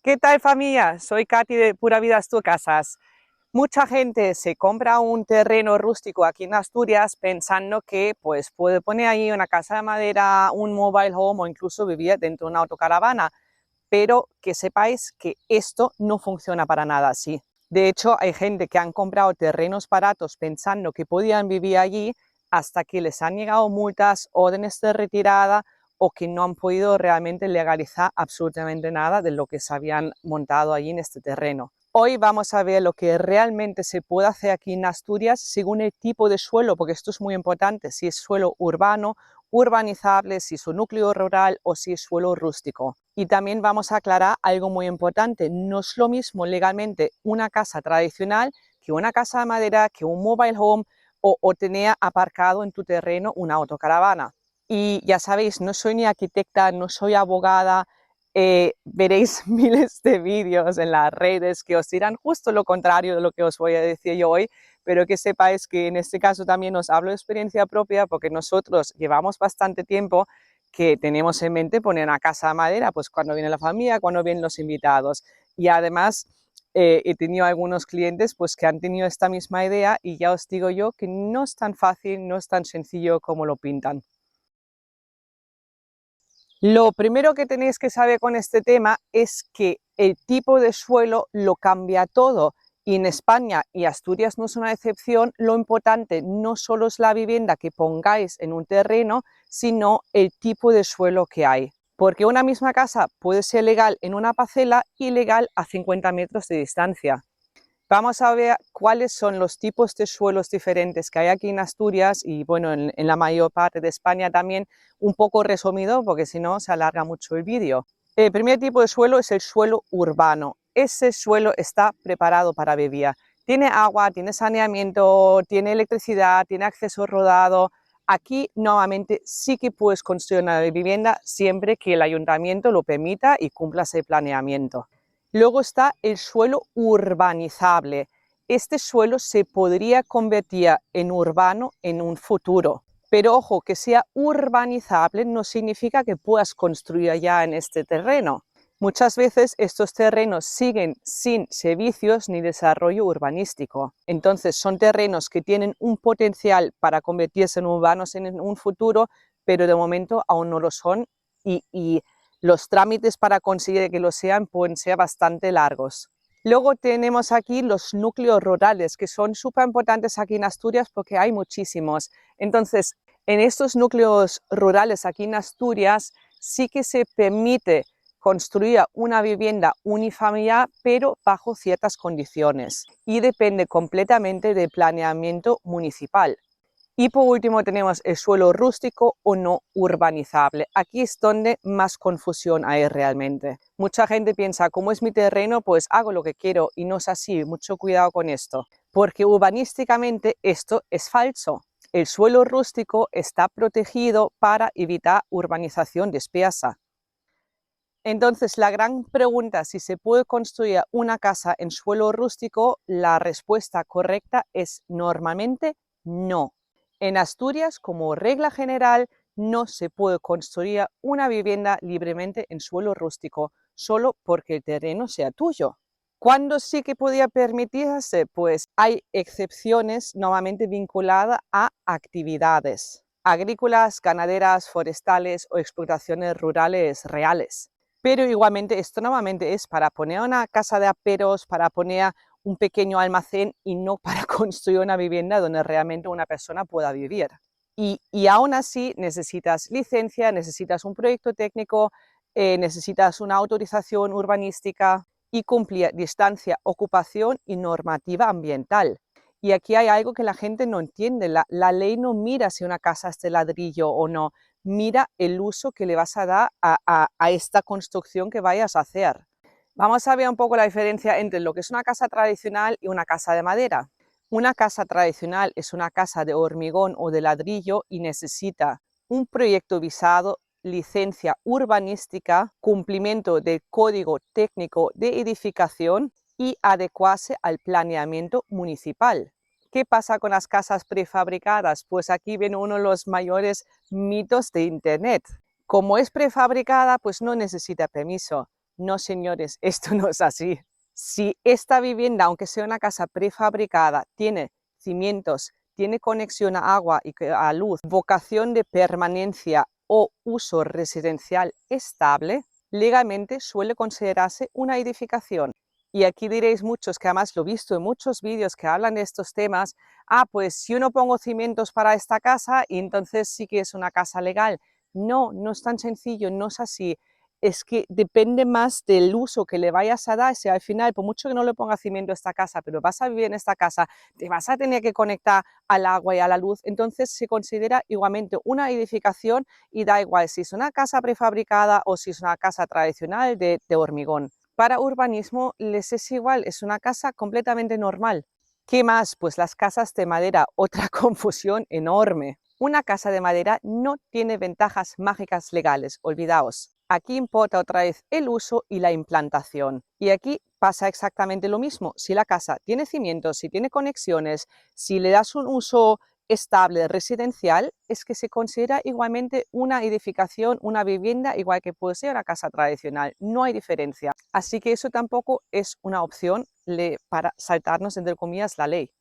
¿Qué tal, familia? Soy Katy de Pura Vida Tu Casas. Mucha gente se compra un terreno rústico aquí en Asturias pensando que pues, puede poner ahí una casa de madera, un mobile home o incluso vivir dentro de una autocaravana, pero que sepáis que esto no funciona para nada así. De hecho, hay gente que han comprado terrenos baratos pensando que podían vivir allí hasta que les han llegado multas, órdenes de retirada o que no han podido realmente legalizar absolutamente nada de lo que se habían montado allí en este terreno. Hoy vamos a ver lo que realmente se puede hacer aquí en Asturias según el tipo de suelo, porque esto es muy importante, si es suelo urbano, urbanizable, si es un núcleo rural o si es suelo rústico. Y también vamos a aclarar algo muy importante, no es lo mismo legalmente una casa tradicional que una casa de madera, que un mobile home o tener aparcado en tu terreno una autocaravana. Y ya sabéis, no soy ni arquitecta, no soy abogada, veréis miles de vídeos en las redes que os dirán justo lo contrario de lo que os voy a decir yo hoy, pero que sepáis que en este caso también os hablo de experiencia propia porque nosotros llevamos bastante tiempo que tenemos en mente poner una casa de madera, pues cuando viene la familia, cuando vienen los invitados. Y además he tenido algunos clientes pues que han tenido esta misma idea y ya os digo yo que no es tan fácil, no es tan sencillo como lo pintan. Lo primero que tenéis que saber con este tema es que el tipo de suelo lo cambia todo y en España y Asturias no es una excepción, lo importante no solo es la vivienda que pongáis en un terreno, sino el tipo de suelo que hay. Porque una misma casa puede ser legal en una parcela y ilegal a 50 metros de distancia. Vamos a ver cuáles son los tipos de suelos diferentes que hay aquí en Asturias y bueno, en la mayor parte de España también, un poco resumido porque si no se alarga mucho el vídeo. El primer tipo de suelo es el suelo urbano. Ese suelo está preparado para vivir. Tiene agua, tiene saneamiento, tiene electricidad, tiene acceso rodado. Aquí nuevamente sí que puedes construir una vivienda siempre que el ayuntamiento lo permita y cumpla ese planeamiento. Luego está el suelo urbanizable. Este suelo se podría convertir en urbano en un futuro. Pero ojo, que sea urbanizable no significa que puedas construir ya en este terreno. Muchas veces estos terrenos siguen sin servicios ni desarrollo urbanístico. Entonces son terrenos que tienen un potencial para convertirse en urbanos en un futuro, pero de momento aún no lo son y los trámites para conseguir que lo sean pueden ser bastante largos. Luego tenemos aquí los núcleos rurales, que son súper importantes aquí en Asturias porque hay muchísimos. Entonces, en estos núcleos rurales aquí en Asturias sí que se permite construir una vivienda unifamiliar, pero bajo ciertas condiciones y depende completamente del planeamiento municipal. Y por último tenemos el suelo rústico o no urbanizable. Aquí es donde más confusión hay realmente. Mucha gente piensa, como es mi terreno, pues hago lo que quiero y no es así. Mucho cuidado con esto, porque urbanísticamente esto es falso. El suelo rústico está protegido para evitar urbanización dispersa. Entonces, la gran pregunta, si se puede construir una casa en suelo rústico, la respuesta correcta es normalmente no. En Asturias, como regla general, no se puede construir una vivienda libremente en suelo rústico, solo porque el terreno sea tuyo. ¿Cuándo sí que podía permitirse? Pues hay excepciones normalmente vinculadas a actividades agrícolas, ganaderas, forestales o explotaciones rurales reales. Pero igualmente esto nuevamente es para poner una casa de aperos, para poner un pequeño almacén y no para construir una vivienda donde realmente una persona pueda vivir. Y aún así necesitas licencia, necesitas un proyecto técnico, necesitas una autorización urbanística y cumplir distancia, ocupación y normativa ambiental. Y aquí hay algo que la gente no entiende, la ley no mira si una casa es de ladrillo o no, mira el uso que le vas a dar a esta construcción que vayas a hacer. Vamos a ver un poco la diferencia entre lo que es una casa tradicional y una casa de madera. Una casa tradicional es una casa de hormigón o de ladrillo y necesita un proyecto visado, licencia urbanística, cumplimiento del código técnico de edificación y adecuarse al planeamiento municipal. ¿Qué pasa con las casas prefabricadas? Pues aquí viene uno de los mayores mitos de Internet. Como es prefabricada, pues no necesita permiso. No, señores, esto no es así. Si esta vivienda, aunque sea una casa prefabricada, tiene cimientos, tiene conexión a agua y a luz, vocación de permanencia o uso residencial estable, legalmente suele considerarse una edificación. Y aquí diréis muchos, que además lo he visto en muchos vídeos que hablan de estos temas, pues si yo no pongo cimientos para esta casa, entonces sí que es una casa legal. No, no es tan sencillo, no es así. Es que depende más del uso que le vayas a dar. Si al final, por mucho que no le pongas cimiento a esta casa, pero vas a vivir en esta casa, te vas a tener que conectar al agua y a la luz, entonces se considera igualmente una edificación y da igual si es una casa prefabricada o si es una casa tradicional de hormigón. Para urbanismo les es igual, es una casa completamente normal. ¿Qué más? Pues las casas de madera, otra confusión enorme. Una casa de madera no tiene ventajas mágicas legales, olvidaos. Aquí importa otra vez el uso y la implantación. Y aquí pasa exactamente lo mismo. Si la casa tiene cimientos, si tiene conexiones, si le das un uso estable residencial, es que se considera igualmente una edificación, una vivienda, igual que puede ser una casa tradicional. No hay diferencia. Así que eso tampoco es una opción para saltarnos, entre comillas, la ley.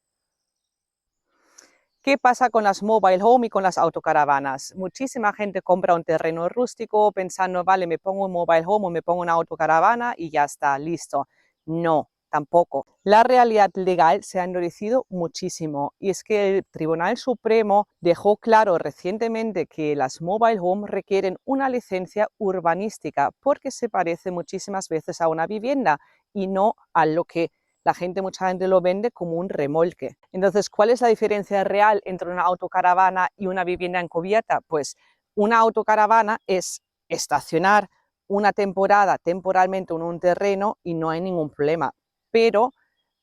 ¿Qué pasa con las mobile home y con las autocaravanas? Muchísima gente compra un terreno rústico pensando, vale, me pongo un mobile home o me pongo una autocaravana y ya está, listo. No, tampoco. La realidad legal se ha endurecido muchísimo y es que el Tribunal Supremo dejó claro recientemente que las mobile home requieren una licencia urbanística porque se parece muchísimas veces a una vivienda y no a lo que mucha gente lo vende como un remolque. Entonces, ¿cuál es la diferencia real entre una autocaravana y una vivienda encubierta? Pues una autocaravana es estacionar una temporada temporalmente en un terreno y no hay ningún problema. Pero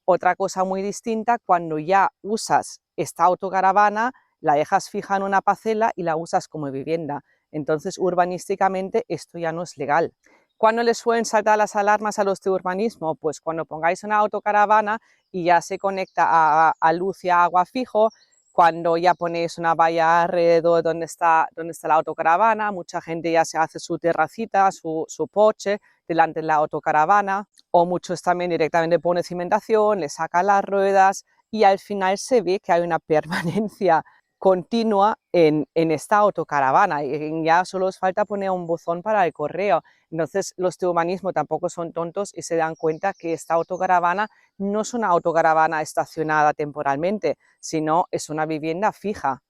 otra cosa muy distinta, cuando ya usas esta autocaravana, la dejas fija en una parcela y la usas como vivienda. Entonces, urbanísticamente, esto ya no es legal. ¿Cuándo les suelen saltar las alarmas a los de urbanismo? Pues cuando pongáis una autocaravana y ya se conecta a luz y a agua fijo, cuando ya ponéis una valla alrededor donde está la autocaravana, mucha gente ya se hace su terracita, su porche delante de la autocaravana, o muchos también directamente ponen cimentación, le sacan las ruedas y al final se ve que hay una permanencia continua en esta autocaravana y ya solo os falta poner un buzón para el correo. Entonces los de urbanismo tampoco son tontos y se dan cuenta que esta autocaravana no es una autocaravana estacionada temporalmente, sino es una vivienda fija,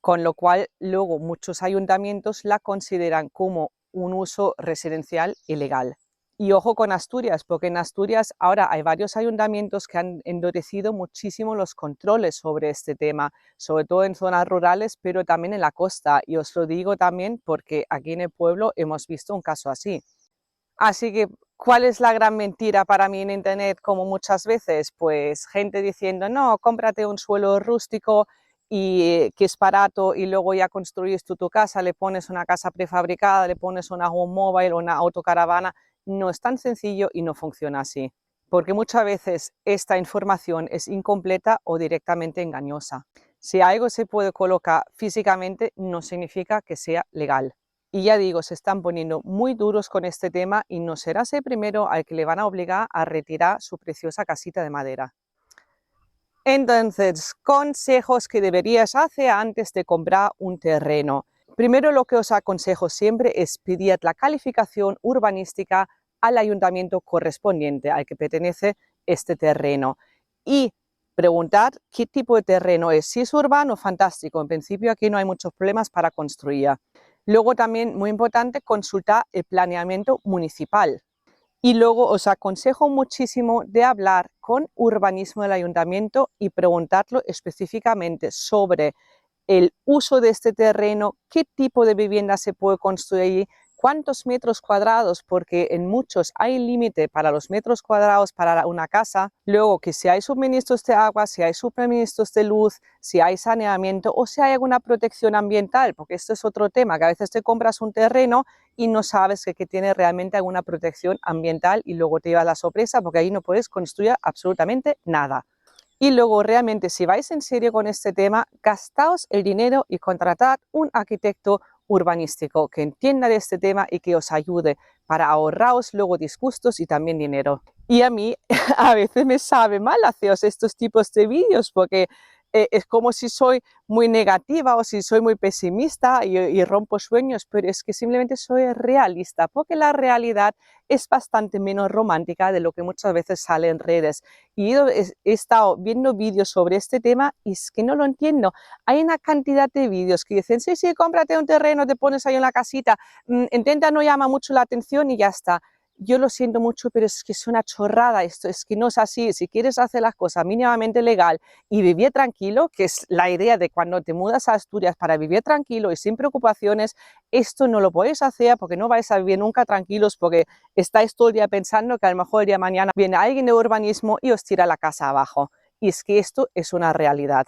con lo cual luego muchos ayuntamientos la consideran como un uso residencial ilegal. Y ojo con Asturias, porque en Asturias ahora hay varios ayuntamientos que han endurecido muchísimo los controles sobre este tema, sobre todo en zonas rurales, pero también en la costa. Y os lo digo también porque aquí en el pueblo hemos visto un caso así. Así que, ¿cuál es la gran mentira para mí en Internet? Como muchas veces, pues gente diciendo, no, cómprate un suelo rústico y que es barato y luego ya construyes tú tu casa, le pones una casa prefabricada, le pones una home mobile o una autocaravana. No es tan sencillo y no funciona así, porque muchas veces esta información es incompleta o directamente engañosa. Si algo se puede colocar físicamente, no significa que sea legal. Y ya digo, se están poniendo muy duros con este tema y no serás el primero al que le van a obligar a retirar su preciosa casita de madera. Entonces, consejos que deberías hacer antes de comprar un terreno. Primero, lo que os aconsejo siempre es pedir la calificación urbanística al ayuntamiento correspondiente al que pertenece este terreno y preguntar qué tipo de terreno es. Si es urbano, fantástico. En principio aquí no hay muchos problemas para construir. Luego también, muy importante, consultar el planeamiento municipal. Y luego os aconsejo muchísimo de hablar con urbanismo del ayuntamiento y preguntarlo específicamente sobre el uso de este terreno, qué tipo de vivienda se puede construir, cuántos metros cuadrados, porque en muchos hay límite para los metros cuadrados para una casa. Luego que si hay suministros de agua, si hay suministros de luz, si hay saneamiento o si hay alguna protección ambiental, porque esto es otro tema, que a veces te compras un terreno y no sabes que tiene realmente alguna protección ambiental y luego te lleva la sorpresa porque ahí no puedes construir absolutamente nada. Y luego realmente si vais en serio con este tema, gastaos el dinero y contratad un arquitecto, urbanístico que entienda de este tema y que os ayude para ahorraros luego disgustos y también dinero. Y a mí a veces me sabe mal haceros estos tipos de vídeos porque es como si soy muy negativa o si soy muy pesimista y rompo sueños, pero es que simplemente soy realista, porque la realidad es bastante menos romántica de lo que muchas veces sale en redes. Y he estado viendo vídeos sobre este tema y es que no lo entiendo. Hay una cantidad de vídeos que dicen, sí, sí, cómprate un terreno, te pones ahí en la casita, intenta no llama mucho la atención y ya está. Yo lo siento mucho, pero es que es una chorrada esto, es que no es así. Si quieres hacer las cosas mínimamente legal y vivir tranquilo, que es la idea de cuando te mudas a Asturias para vivir tranquilo y sin preocupaciones, esto no lo podéis hacer porque no vais a vivir nunca tranquilos porque estáis todo el día pensando que a lo mejor el día de mañana viene alguien de urbanismo y os tira la casa abajo. Y es que esto es una realidad.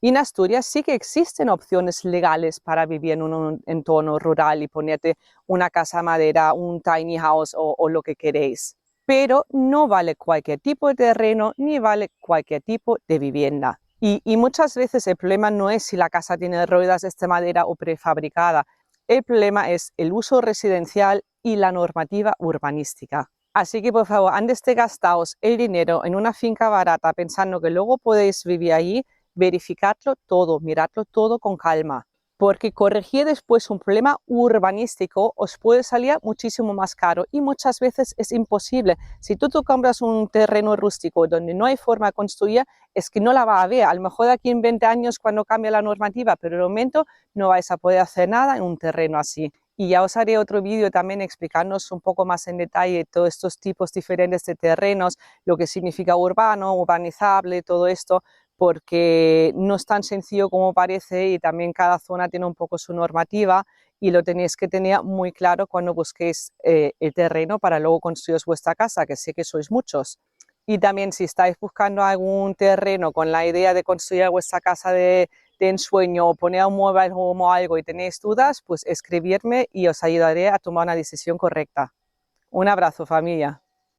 Y en Asturias sí que existen opciones legales para vivir en un entorno rural y ponerte una casa de madera, un tiny house o lo que queréis. Pero no vale cualquier tipo de terreno ni vale cualquier tipo de vivienda. Y muchas veces el problema no es si la casa tiene ruedas de madera o prefabricada. El problema es el uso residencial y la normativa urbanística. Así que por favor, antes de gastaros el dinero en una finca barata pensando que luego podéis vivir allí, verificadlo todo, miradlo todo con calma, porque corregir después un problema urbanístico os puede salir muchísimo más caro y muchas veces es imposible. Si tú compras un terreno rústico donde no hay forma de construir, es que no la va a haber. A lo mejor aquí en 20 años cuando cambie la normativa, pero de momento no vais a poder hacer nada en un terreno así. Y ya os haré otro vídeo también explicándoos un poco más en detalle todos estos tipos diferentes de terrenos, lo que significa urbano, urbanizable, todo esto, porque no es tan sencillo como parece y también cada zona tiene un poco su normativa y lo tenéis que tener muy claro cuando busquéis el terreno para luego construir vuestra casa, que sé que sois muchos. Y también si estáis buscando algún terreno con la idea de construir vuestra casa de ensueño o poner un mueble o algo y tenéis dudas, pues escribirme y os ayudaré a tomar una decisión correcta. Un abrazo, familia.